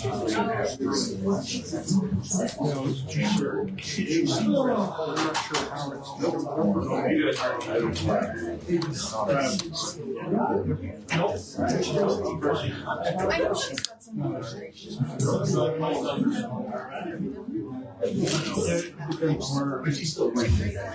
But she's still right there.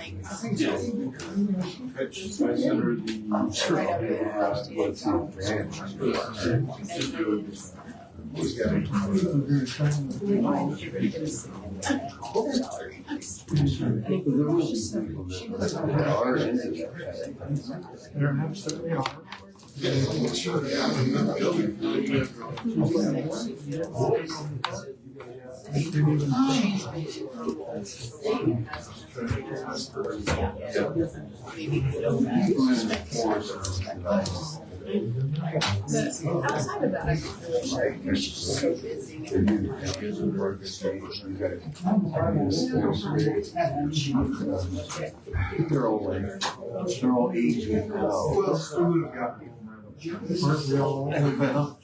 Outside of that, I'm not really sure. You're just so busy. They're all aging. Well, we would have got people. Aren't we all?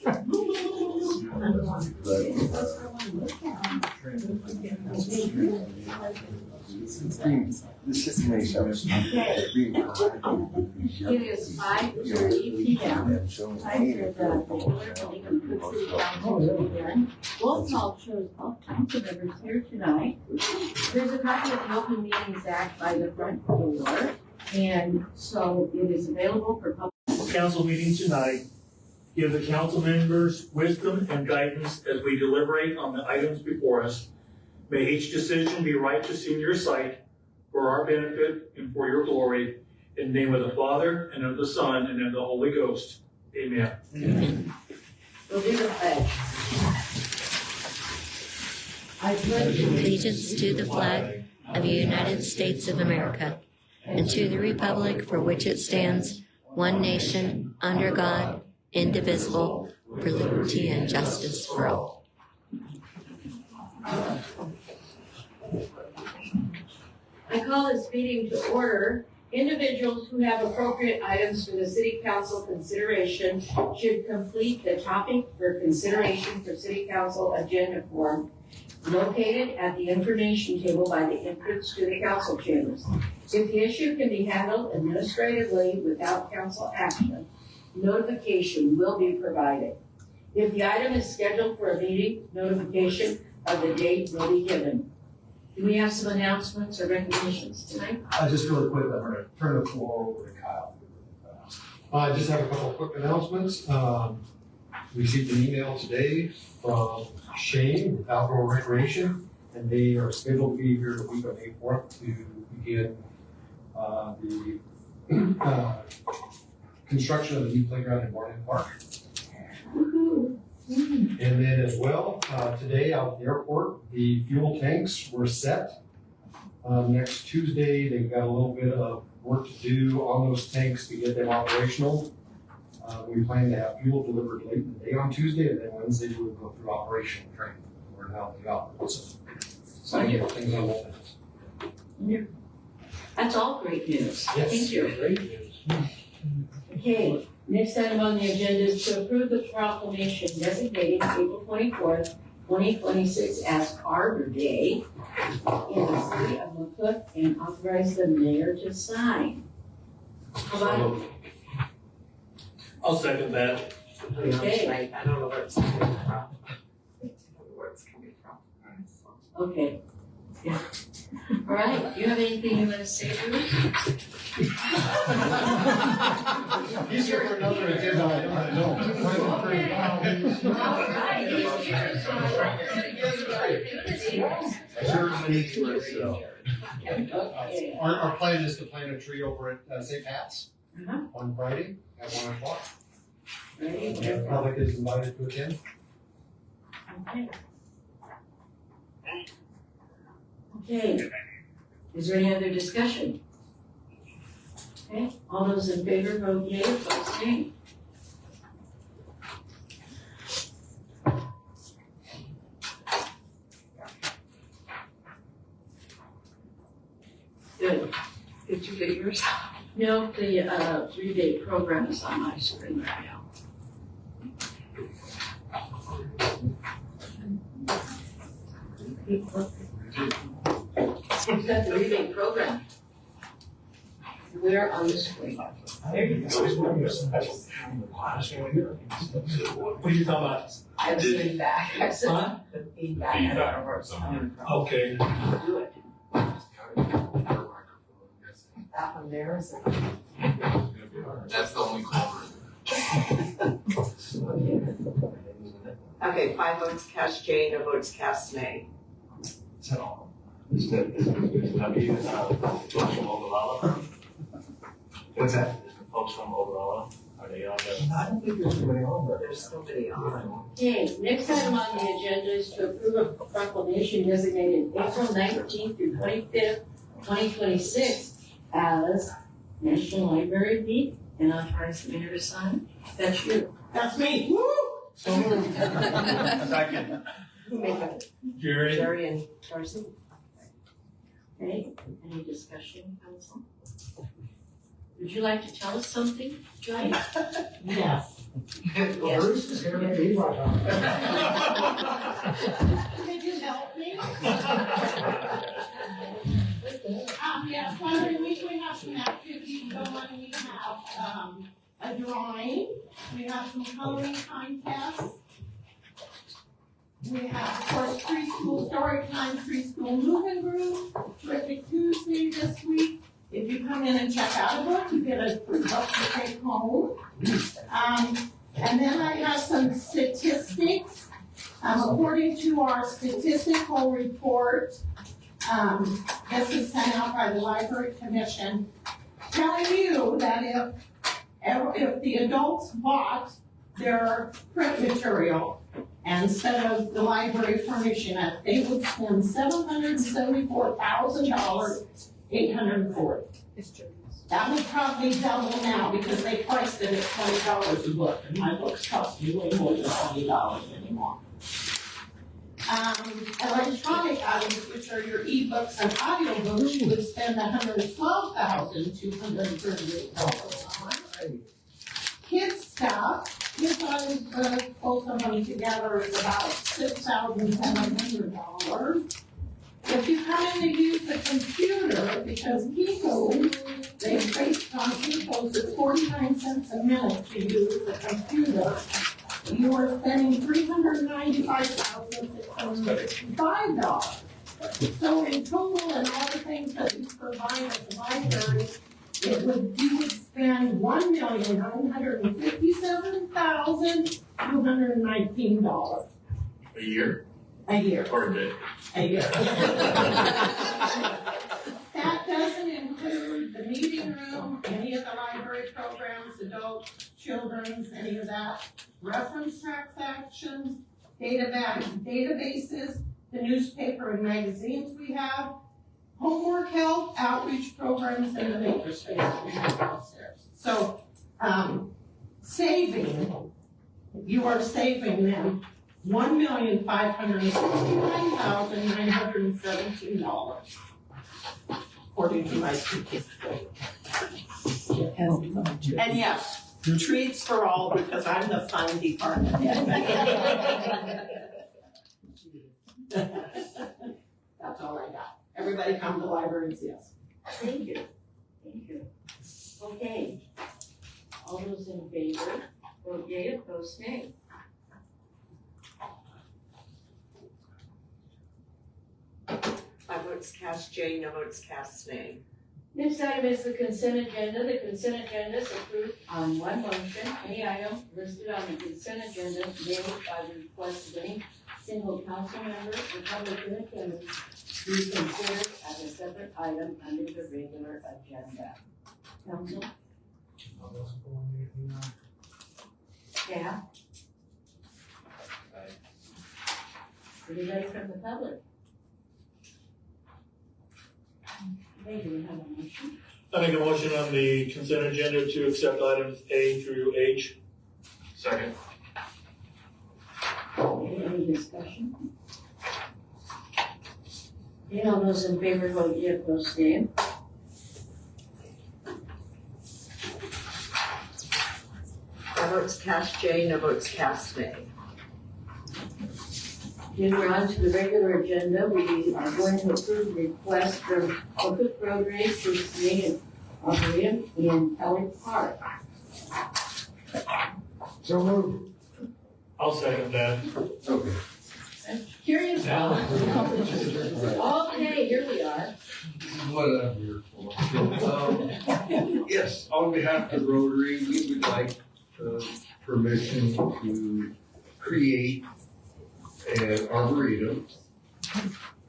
This is nice. It is 5:30 p.m. I heard the regular meeting of McCook City Council will begin. Roll call shows all council members here tonight. There's a copy of the Open Meetings Act by the front door, and so it is available for public. Council meeting tonight. Give the council members wisdom and guidance as we deliberate on the items before us. May each decision be righteous in your sight, for our benefit and for your glory. In the name of the Father, and of the Son, and of the Holy Ghost. Amen. Amen. We'll do the pledge. I pledge allegiance to the flag of the United States of America, and to the republic for which it stands, one nation, under God, indivisible, for liberty and justice for all. I call this meeting to order. Individuals who have appropriate items for the City Council consideration should complete the topic for consideration for City Council agenda form located at the information table by the entrance to the council chambers. If the issue can be handled administratively without council action, notification will be provided. If the item is scheduled for a meeting, notification of the date will be given. Do we have some announcements or recognitions tonight? Just really quick, I'm going to turn the floor over to Kyle. I just have a couple of quick announcements. Received an email today from Shane with Outdoor Recreation, and they are scheduled to be here the week of May 4th to begin the construction of the new playground in Barnett Park. And then as well, today out at the airport, the fuel tanks were set. Next Tuesday, they've got a little bit of work to do on those tanks to get them operational. We plan to have fuel delivered late in the day on Tuesday, and then Wednesday we'll go through operational training. Learn how they operate. So things on that. Yeah. That's all great news. Yes, Thank you. great news. Okay, next item on the agenda is to approve the proclamation designating April 24th, 2026 as Arbor Day in the city of McCook and authorize the mayor to sign. How about I'll second that. Okay. I don't know where it's coming from. Where it's coming from. Okay. Yeah. All right, do you have anything you want to say, Bruce? He's here for another agenda item, I know. Okay. All right, he's here, so okay. Our plan is to plant a tree over at St. Pat's Uh-huh. on Friday at 1 o'clock. Ready? The public is invited to attend. Okay. Okay, is there any other discussion? Okay, all those in favor vote yea, opposed nay. Good. Did you get yours? No, the rebate program is on my screen right now. You've got the rebate program. We're on the screen. There you go. What are you talking about? I have feedback. I said Huh? feedback. Okay. Do it. That one there is. That's the only culprit. Okay, 5 votes cast yea, no votes cast nay. Is that, have you, folks from Ogallala? What's that? Is the folks from Ogallala, are they on the? I don't think there's anybody on there. There's nobody on. Okay, next item on the agenda is to approve a proclamation designated April 19th through 25th, 2026 as National Library Week, and authorize the mayor to sign. That's you. That's me. Woo! Second. Who made that? Jerry? Jerry and Darcy. Okay, any discussion, council? Would you like to tell us something, Joy? Yes. Bruce is here to be right on. Could you help me? Yes, every week we have some activities going. We have, a drawing, we have some coloring contests. We have, of course, preschool story time, preschool moving group, terrific Tuesday this week. If you come in and check out a book, you get a free book to take home. And then I have some statistics. According to our statistical report, this is sent out by the Library Commission, telling you that if the adults bought their print material instead of the library furnishing it, they would spend $774,840. That would probably double now because they priced it at $20 a book, and my books cost me way more than $20 anymore. Electronic items, which are your ebooks and audiobooks, you would spend $112,238. Kids stuff, kids items, both of them together is about $6,700. If you come in to use the computer, because Kiko's, they've based on Kiko's at 49 cents a minute to use the computer, you are spending $395,655. So in total, and all the things that we provide at the library, you would spend $1,957,219. A year a year. or a day? A year. That doesn't include the meeting room, any of the library programs, adult, children's, any of that. Reference transactions, databases, the newspaper and magazines we have, homework help, outreach programs, and the makerspace we have downstairs. So, you are saving them $1,569,917, according to my statistics. And yes, treats for all, because I'm the fun department head. That's all I got. Everybody come to the library and see us. Thank you. Thank you. Okay. All those in favor, vote yea, opposed nay. My votes cast yea, no votes cast nay. Next item is the consent agenda. The consent agenda is approved on one motion. Any item listed on the consent agenda may, by the request of any single council member or public in attendance, be considered as a separate item under the regular agenda. Council? Yeah? Anybody from the public? Okay, do we have a motion? I make a motion on the consent agenda to accept items A through H. Second. Okay, any discussion? Okay, all those in favor vote yea, opposed nay. My votes cast yea, no votes cast nay. Then we're on to the regular agenda. We are going to approve the request from McCook Road Race to create an arboretum in Kelly Park. So moved. I'll second that. Okay. Curious about. Okay, here we are. What I'm here for. Yes, on behalf of Rotary, we would like permission to create an arboretum,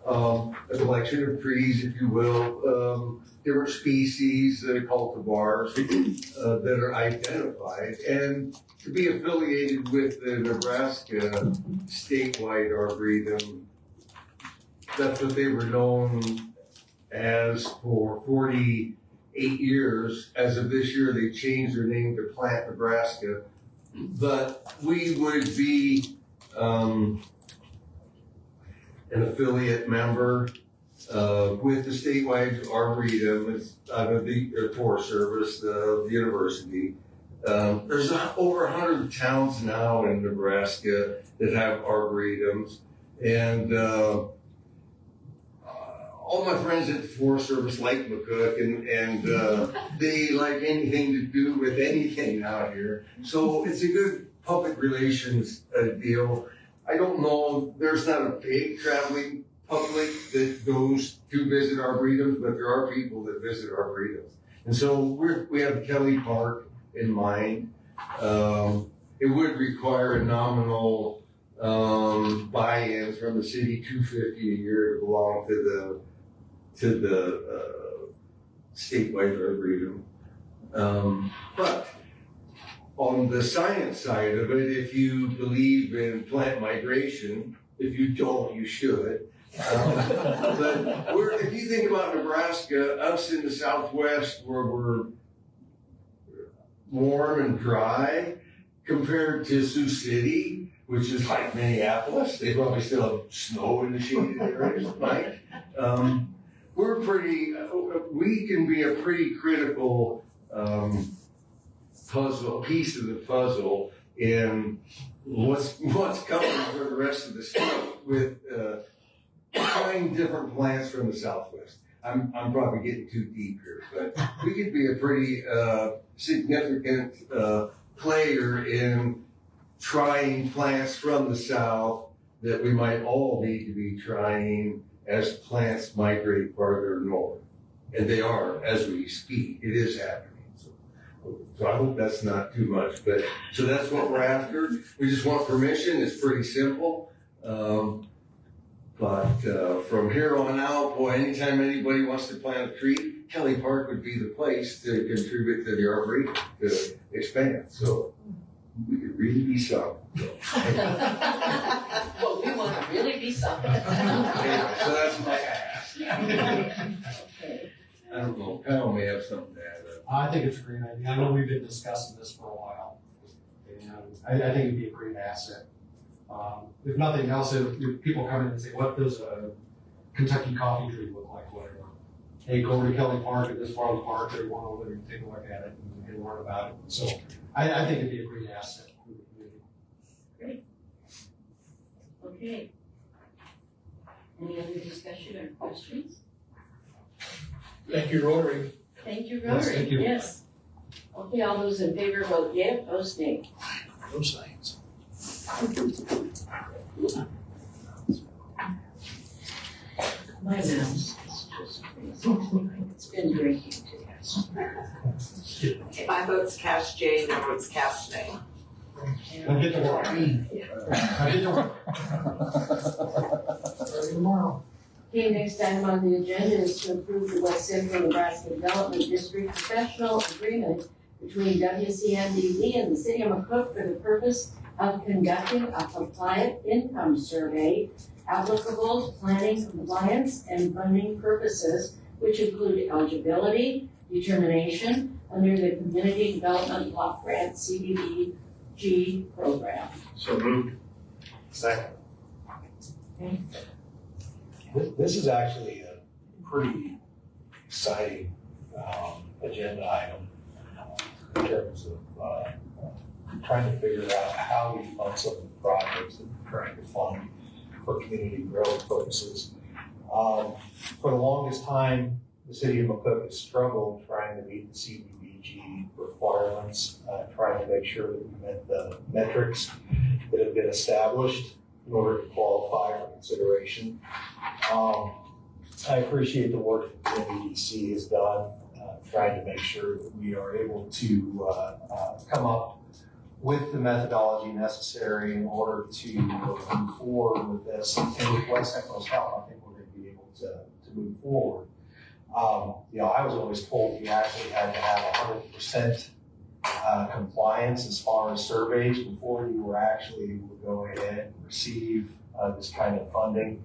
a collection of trees, if you will, different species, cultivars that are identified, and to be affiliated with the Nebraska statewide arboretum. That's what they were known as for 48 years. As of this year, they changed their name to Plant Nebraska. But we would be an affiliate member with the statewide arboretum. It's out of the Forest Service, the university. There's over 100 towns now in Nebraska that have arboretums, and all my friends at the Forest Service like McCook, and they like anything to do with anything out here. So it's a good public relations deal. I don't know, there's not a big traveling public that goes to visit arboretums, but there are people that visit arboretums. And so we have Kelly Park in mind. It would require a nominal buy-in from the city, $250 a year to belong to the statewide arboretum. But on the science side of it, if you believe in plant migration, if you don't, you should. But if you think about Nebraska, us in the Southwest, where we're warm and dry, compared to Sioux City, which is like Minneapolis, they probably still have snow in the shaded areas, right? We can be a pretty critical piece of the puzzle in what's coming for the rest of the state with trying different plants from the Southwest. I'm probably getting too deep here, but we could be a pretty significant player in trying plants from the South that we might all need to be trying as plants migrate farther north. And they are, as we speak. It is happening. So I hope that's not too much, but so that's what we're after. We just want permission. It's pretty simple. But from here on out, boy, anytime anybody wants to plant a tree, Kelly Park would be the place to contribute to the arboretum to expand. So we could really be some. Well, we want to really be something. Anyway, so that's my ask. Okay. I don't know, Kyle may have something to add. I think it's a great idea. I know we've been discussing this for a while. And I think it'd be a great asset. If nothing else, if people come in and say, what does a Kentucky coffee tree look like, whatever. Hey, go over to Kelly Park at this part of the park, or you want over there and take a look at it and learn about it. So I think it'd be a great asset for the community. Okay. Any other discussion or questions? Thank you, Rotary. Thank you, Yes, Rotary. thank you. Yes. Okay, all those in favor vote yea, opposed nay. No signs. My mouse is just crazy. It's been drinking today. Okay, my vote's cast yea, no vote's cast nay. Now get to work. Now get to work. Starting tomorrow. Okay, next item on the agenda is to approve the West Central Nebraska Development District professional agreement between WCNDV and the city of McCook for the purpose of conducting a compliant income survey applicable to planning compliance and funding purposes, which include eligibility determination under the Community Development Block Grant CDBG program. So moved. Second. Okay. This is actually a pretty exciting agenda item in terms of trying to figure out how we fund some of the projects that we're trying to fund. for community growth purposes. For the longest time, the city of McCook has struggled trying to meet the CDBG requirements, trying to make sure that we met the metrics that have been established in order to qualify for consideration. I appreciate the work that the MEDC has done, trying to make sure that we are able to come up with the methodology necessary in order to move forward with this. And with West Central's help, I think we're going to be able to move forward. I was always told we actually had to have 100% compliance as far as surveys before you were actually able to go ahead and receive this kind of funding.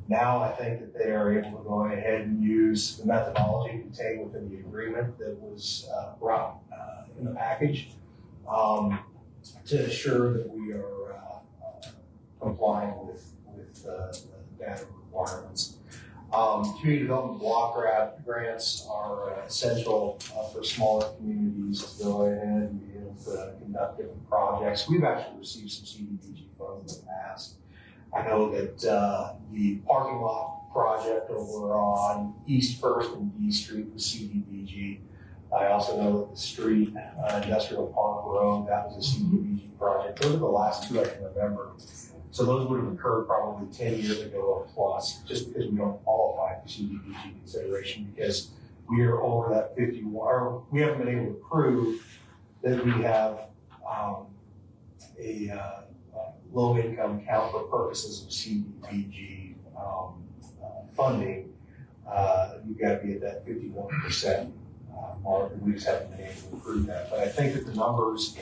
Now I think that they are able to go ahead and use the methodology contained within the agreement that was brought in the package to ensure that we are complying with the data requirements. Community development block grants are essential for smaller communities to go ahead and be able to conduct different projects. We've actually received some CDBG funds in the past. I know that the parking lot project over on East First and D Street was CDBG. I also know that the street, Industrial Park Road, that was a CDBG project. Those are the last two I can remember. So those would have occurred probably 10 years ago or plus, just because we don't qualify for CDBG consideration because we are over that 51, or we haven't been able to prove that we have a low income count for purposes of CDBG funding. You've got to be at that 51% mark, and we just haven't been able to prove that. But I think that the numbers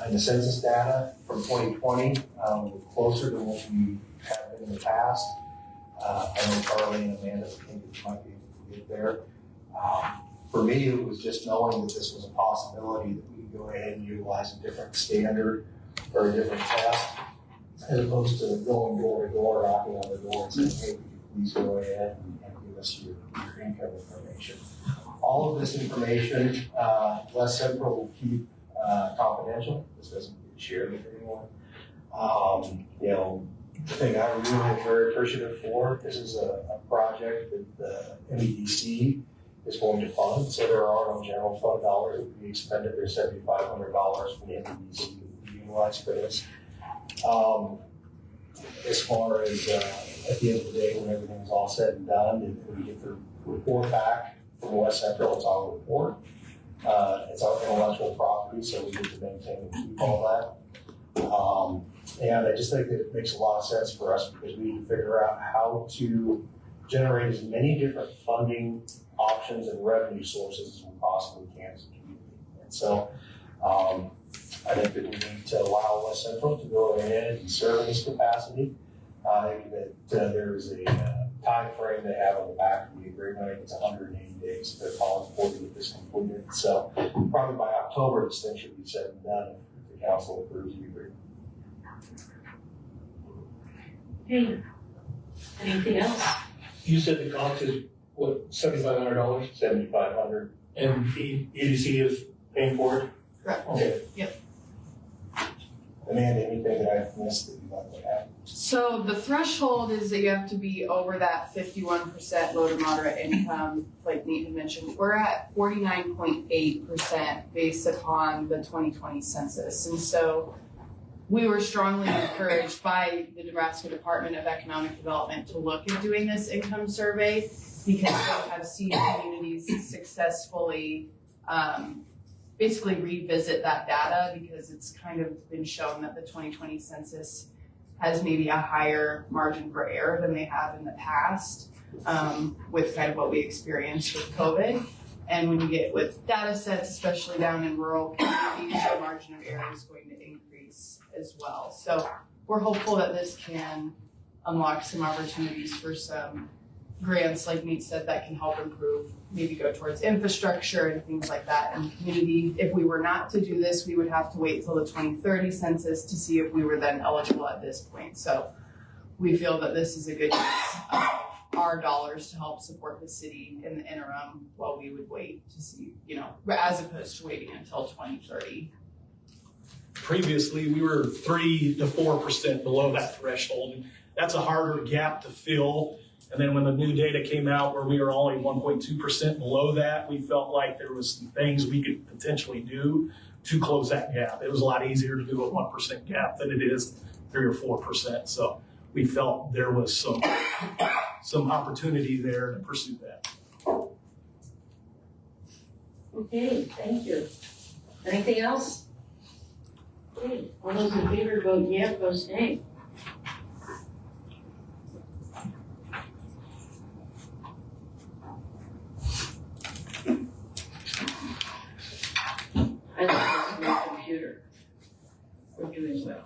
in the census data from 2020 were closer to what we have been in the past. I know Charlie and Amanda think that we might be able to get there. For me, it was just knowing that this was a possibility that we could go ahead and utilize a different standard or a different test, as opposed to going door to door, knocking on the door and saying, hey, could you please go ahead and give us your income information. All of this information, West Central will keep confidential. This doesn't get shared with anyone. The thing I really am very appreciative for, this is a project that the MEDC is going to fund, so there are no general fund dollars that will be expended. There's $7,500 from the MEDC that will be utilized for this. As far as at the end of the day, when everything's all said and done, and we get the report back from West Central, it's our report. It's our intellectual property, so we get to maintain and keep all that. And I just think that it makes a lot of sense for us because we need to figure out how to generate as many different funding options and revenue sources as we possibly can as a community. And so I think that we need to allow West Central to go ahead and serve in this capacity. I think that there's a time frame they have on the back of the agreement. I think it's 180 days. They're calling for to get this completed. So probably by October, this thing should be said and done if the council approves the agreement. Hey, anything else? You said the cost is what, $7,500? $7,500. And the EDC is paying for it? Correct. Okay. Yep. Amanda, anything that I've missed that you'd like to add? So the threshold is that you have to be over that 51% low to moderate income, like Nate had mentioned. We're at 49.8% based upon the 2020 census. And so we were strongly encouraged by the Nebraska Department of Economic Development to look at doing this income survey because they have seen communities successfully basically revisit that data because it's kind of been shown that the 2020 census has maybe a higher margin for error than they have in the past with kind of what we experienced with COVID. And when you get with data sets, especially down in rural communities, your margin of error is going to increase as well. So we're hopeful that this can unlock some opportunities for some grants, like Nate said, that can help improve, maybe go towards infrastructure and things like that in the community. If we were not to do this, we would have to wait till the 2030 census to see if we were then eligible at this point. So we feel that this is a good use of our dollars to help support the city in the interim while we would wait to see, as opposed to waiting until 2030. Previously, we were 3 to 4% below that threshold. that's a harder gap to fill. And then when the new data came out where we were only 1.2% below that, we felt like there was some things we could potentially do to close that gap. It was a lot easier to do a 1% gap than it is 3 or 4%. So we felt there was some opportunity there to pursue that. Okay, thank you. Anything else? Okay, all those in favor vote yeah, opposed nay. I like this new computer. We're doing well.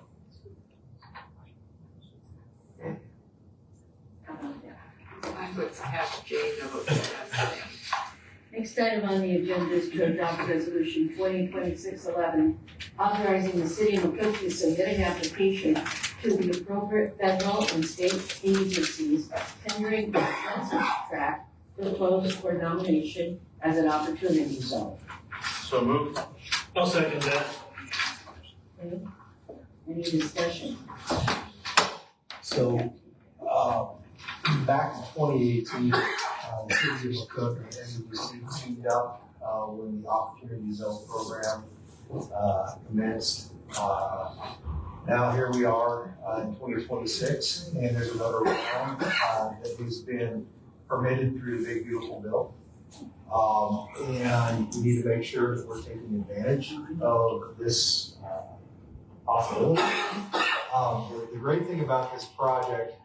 How about that? I would have Jane vote yes. Next item on the agenda is to adopt resolution 2026-11, authorizing the city of McCook to submit an application to the appropriate federal and state agencies tendering the census tract proposed for nomination as an opportunity zone. So moved. I'll second that. Okay. Any discussion? So, back in 2018, the city of McCook and NBC teamed up when the Opportunity Zone program commenced. Now here we are in 2026, and there's another round that has been permitted through the Big Beautiful Bill. And we need to make sure that we're taking advantage of this possibility. The great thing about this project,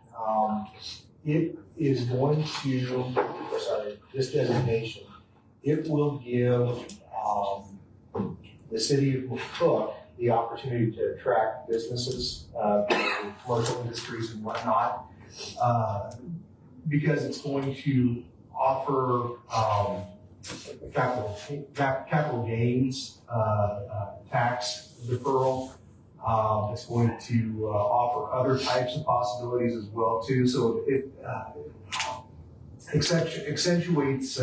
it is going to, this designation, it will give the city of McCook the opportunity to attract businesses, commercial industries and whatnot, because it's going to offer capital gains tax deferral. It's going to offer other types of possibilities as well too. So it accentuates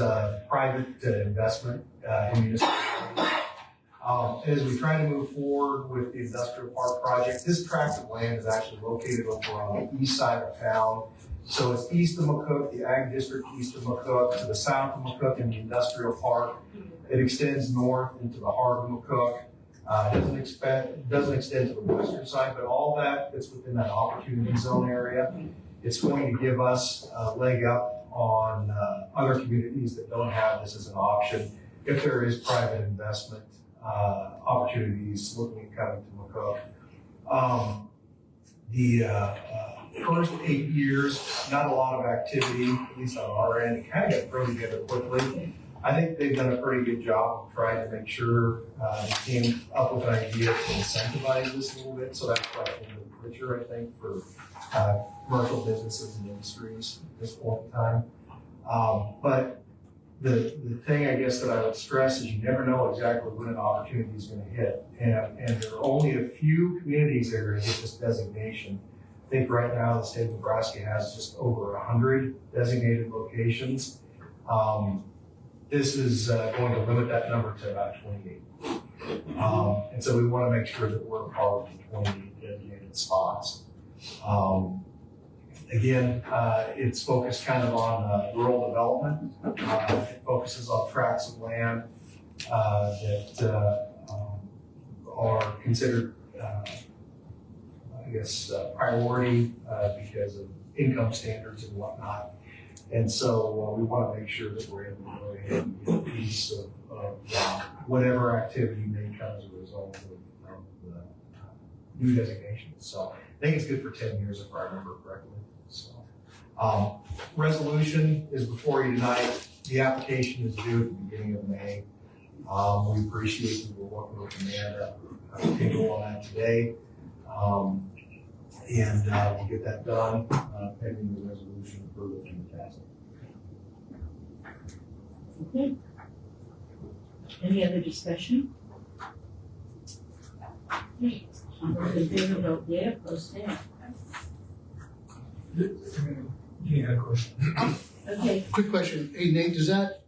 private investment in municipalities. As we try to move forward with the industrial park project, this tract of land is actually located over on the east side of town. So it's east of McCook, the ag district east of McCook, to the south of McCook in the industrial park. It extends north into the heart of McCook. Doesn't extend to the western side, but all that that's within that opportunity zone area. It's going to give us a leg up on other communities that don't have this as an option if there is private investment opportunities looking at coming to McCook. The first 8 years, not a lot of activity, at least on our end. It kind of got thrown together quickly. I think they've done a pretty good job of trying to make sure they came up with an idea to incentivize this a little bit. So that's right in the picture, I think, for commercial businesses and industries at this point in time. But the thing I guess that I would stress is you never know exactly when an opportunity is going to hit. And there are only a few communities that are going to get this designation. I think right now the state of Nebraska has just over 100 designated locations. This is going to limit that number to about 28. And so we want to make sure that we're part of the 28 designated spots. Again, it's focused kind of on rural development. It focuses on tracts of land that are considered, priority because of income standards and whatnot. And so we want to make sure that we're able to go ahead and get a piece of whatever activity may come as a result of the new designation. So I think it's good for 10 years if I remember correctly. So resolution is before you tonight. The application is due at the beginning of May. We appreciate that we're working with Amanda Tingle on that today. And we'll get that done pending the resolution approval from the council. Okay. Any other discussion? Okay. All those in favor vote yeah, opposed nay. You had a question. Okay. Quick question. Hey, Nate, does that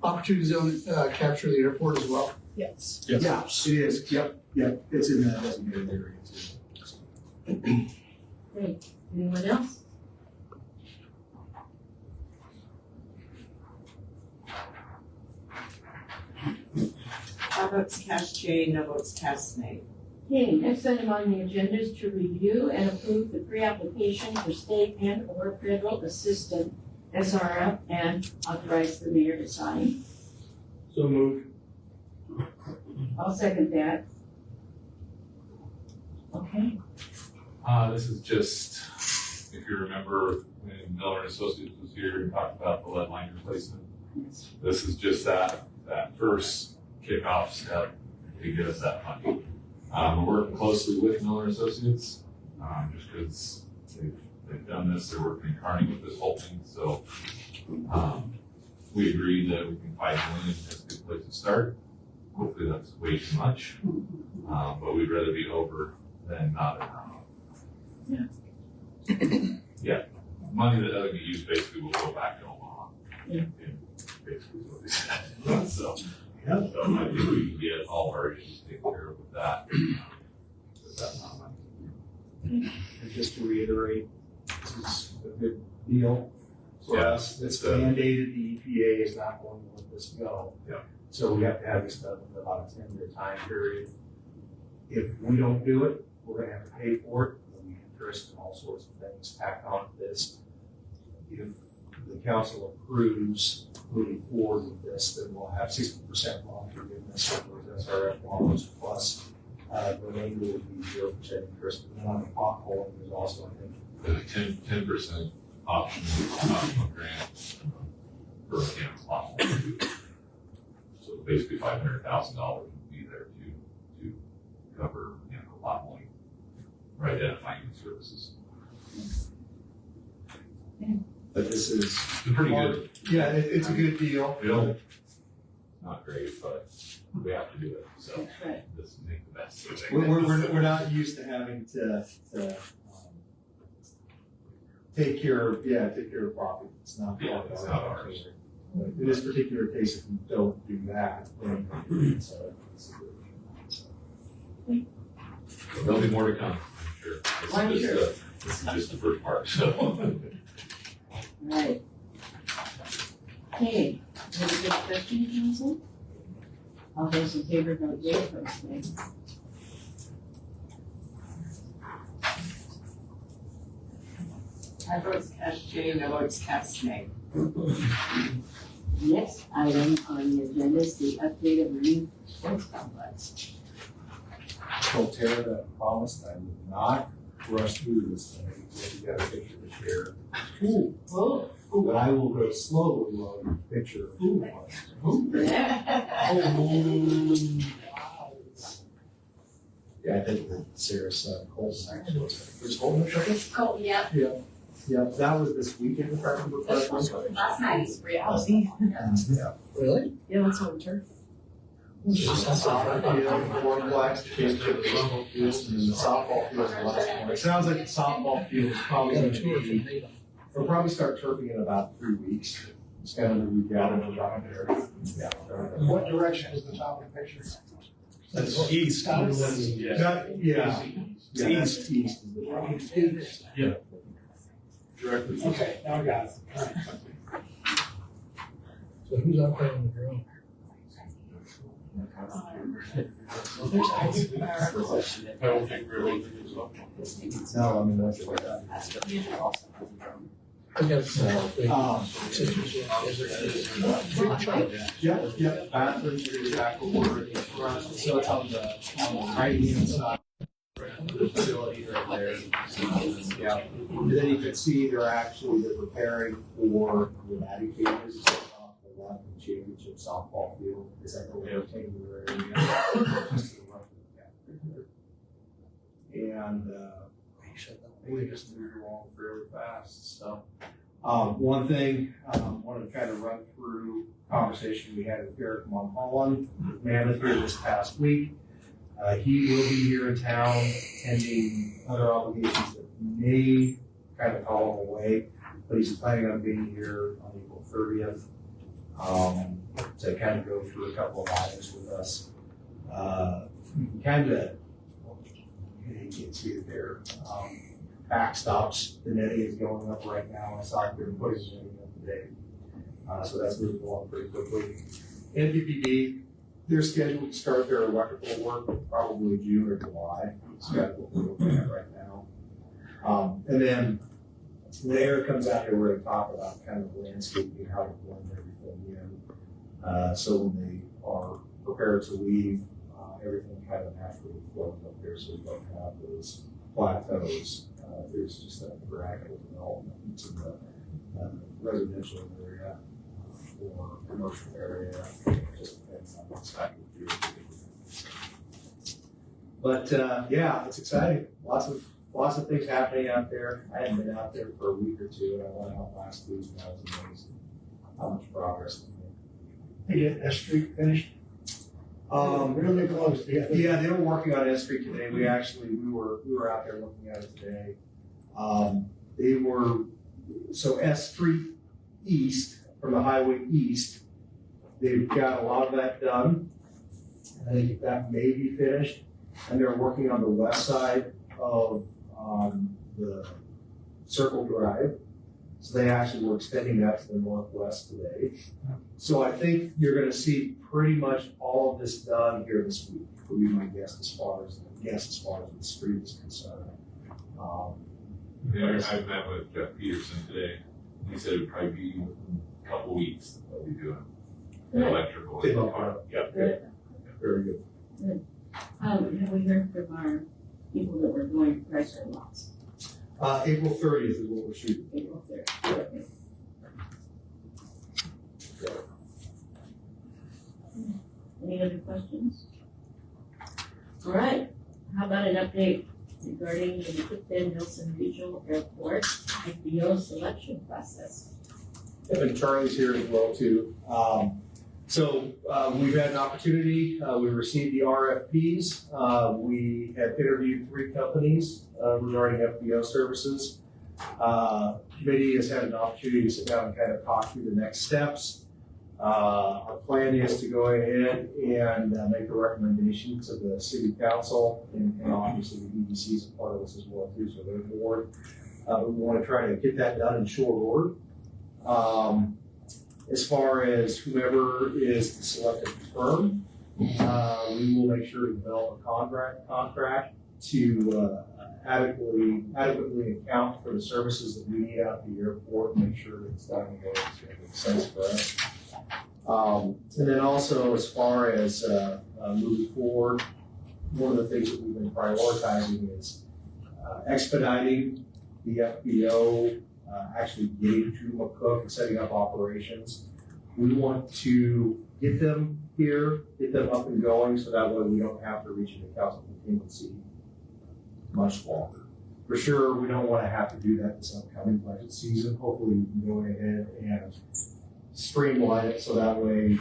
opportunity zone capture the airport as well? Yes. Yes. Yeah, it is. Yep. It's in that designated area too. Great. Anyone else? How votes cast yea, no votes cast nay. Okay, next item on the agenda is to review and approve the pre-application for state and or federal assistant SRF and authorize the mayor to sign. So moved. I'll second that. Okay, This is just, if you remember, when Miller and Associates was here and talked about the lead line replacement. This is just that first kickoff step to get us that money. We're working closely with Miller and Associates, just because they've done this, they're working in Kearney with this whole thing, so, we agreed that we can 5 million is a good place to start. Hopefully that's way too much, but we'd rather be over than not enough. Yeah, money that doesn't get used basically will go back to Omaha. Yeah. Basically is what they said. So I think we can get all our issues taken care of with that. With that amount of money. And just to reiterate, this is a good deal for Yeah, us. It's it's mandated, the EPA is not going to let this go. Yeah. So we have to have this done in about a 10-year time period. If we don't do it, we're gonna have to pay for it, there'll be interest and all sorts of things tacked onto this. If the council approves moving forward with this, then we'll have 60% loan forgiveness of those SRF loans plus the remainder would be 0% interest. And then on the pothole, there's also, I think, The 10% optional grant for a campus pothole. So basically $500,000 would be there to cover, a lot more for identifying the services. but this is. It's pretty good. Yeah, it's a good deal. We don't, not great, but we have to do it, so that's right. let's make the best of it. We're not used to having to take care of property. It's not. Yeah, it's not ours. But in this particular case, if we don't do that, then it's a There'll be more to come, I'm sure. I'm This is just the first part, so. Right. Okay, any good question, council? All those in favor vote yea, opposed nay. How votes cast yea, no votes cast nay. Next item on the agenda is the update of the new sports complex. told Tara that I promised I would not rush through this thing. We got a picture to share. Oh, But I will go slowly while you picture who it was. Yeah, I think that Sarah's son, Colton, actually was Colton or something? Colton, yeah, Yeah, that was this weekend, if I remember correctly. last night. Reality. Yeah. Really? Yeah, that's on turf. Soccer field, fourplex, championship baseball field, and then the softball field is the last one. It sounds like the softball field is probably Got going a to tour from be, Nate. we'll probably start turfing in about 3 weeks. It's kind of the regathering around there. Yeah. What direction is the top of the picture? That's east. Yeah. Yeah. East is the top. Yeah. Directly. Okay, now I got it. So who's up there on the drone? I don't think really. No, I mean, that's what I got it. I. Sisters. Yeah, bathrooms are back over in the front, so it's on the right hand side of the facility right there. Yeah, and then you can see they're preparing for the batting cages. Off the left of the championship softball field. It's like a rectangular area. Just to the left of the cafeteria. And they just move along fairly fast. So, one thing, wanted to kind of run through a conversation we had with Eric Monholland, with Mammoth here this past week. He will be here in town pending other obligations that may kind of call him away, but he's planning on being here on April 30th to kind of go through a couple of items with us. You can kind of, you can't see it there. backstops. The netting is going up right now. I saw they're putting the netting up today. So that's moving along pretty quickly. NPPD, they're scheduled to start their electrical work probably June or July. That's what we're looking at right now. And then the mayor comes out here where they talk about kind of landscaping, how to blend everything in. So when they are prepared to leave, everything kind of naturally flows up there so we don't have those plateaus. There's just a gradual development into the residential area or commercial area, just depends on what side of the field. But yeah, it's exciting. Lots of things happening out there. I hadn't been out there for a week or two, and I went out last week, and I was amazed how much progress they made. They get S Street finished? Really close. Yeah, they were working on S Street today. We were out there looking at it today. So S Street East, from the highway east, they've got a lot of that done. I think that may be finished. And they're working on the west side of the Circle Drive. So they actually were extending that to the northwest today. So I think you're going to see pretty much all of this done here this week, would be my guess as far as the street is concerned. I met with Jeff Peterson today. He said it'd probably be a couple weeks that they'll be doing the electrical. Yep. Good. Very good. Good. Have we heard from our people that were going to price their lots? April 30th is what we're shooting. April 30th. Any other questions? All right. How about an update regarding the McCook Nelson Regional Airport IPO selection process? And Charlie's here as well too. So we've had an opportunity. We received the RFPs. We have interviewed 3 companies regarding FBO services. Committee has had an opportunity to sit down and kind of talk through the next steps. Our plan is to go ahead and make a recommendation to the city council, and obviously the EDC is a part of this as well too, so they're board. We want to try to get that done in short order. As far as whoever is the selected firm, we will make sure to develop a contract to adequately account for the services that we need out at the airport and make sure that it's done in a way that's going to make sense for us. And then also, as far as moving forward, one of the things that we've been prioritizing is expediting the FBO, actually getting to McCook and setting up operations. We want to get them here, get them up and going, so that way we don't have to reach an council contingency much longer. For sure, we don't want to have to do that this upcoming budget season. Hopefully, we can go ahead and streamline it so that way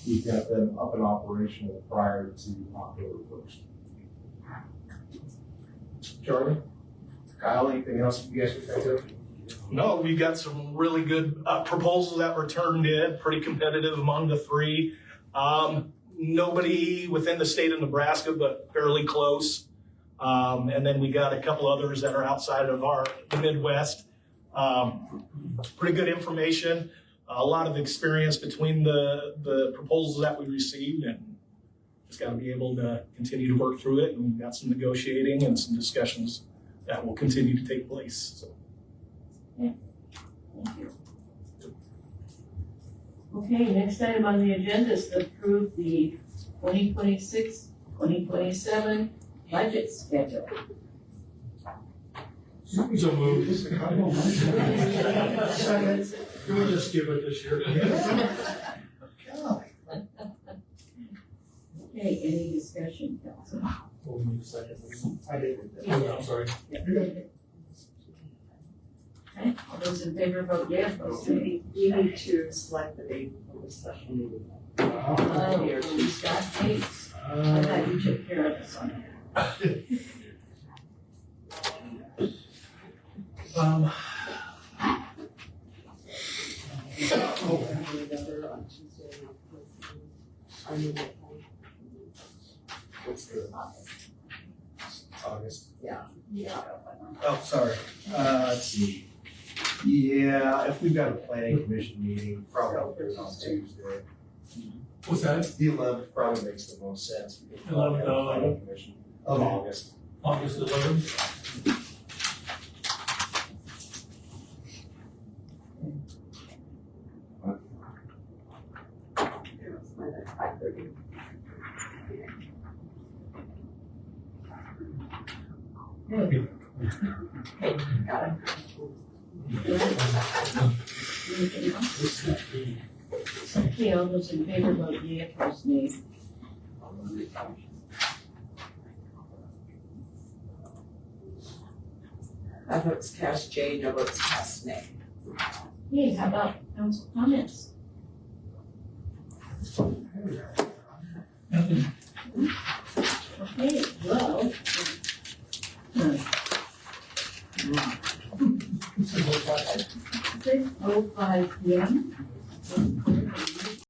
we've got them up and operational prior to October 1st. Charlie? Kyle, anything else you guys can think of? No, we got some really good proposals that were turned in, pretty competitive among the 3. Nobody within the state of Nebraska, but fairly close. And then we got a couple others that are outside of the Midwest. Pretty good information, a lot of experience between the proposals that we received, and just got to be able to continue to work through it. And we've got some negotiating and some discussions that will continue to take place. So. Yeah. Thank you. Okay, next item on the agenda is to approve the 2026-2027 budget schedule. So moved. We'll just give it this year. Okay, any discussion, council? I did. I'm sorry. Okay, all those in favor vote yes, those say. You need to select the date of the special meeting. Oh, we've got dates. I thought you took care of this on here. What's the August? Oh, sorry. Let's see. Yeah, if we've got a planning commission meeting, probably I'll do it on Tuesday. What's that? The 11th probably makes the most sense. Because we'll 11th have a planning commission of August. August 11th. Okay, all those in favor vote yea, opposed nay. My vote's cast yea, no votes cast nay. Okay, how about council comments? Okay, well. Six oh five PM.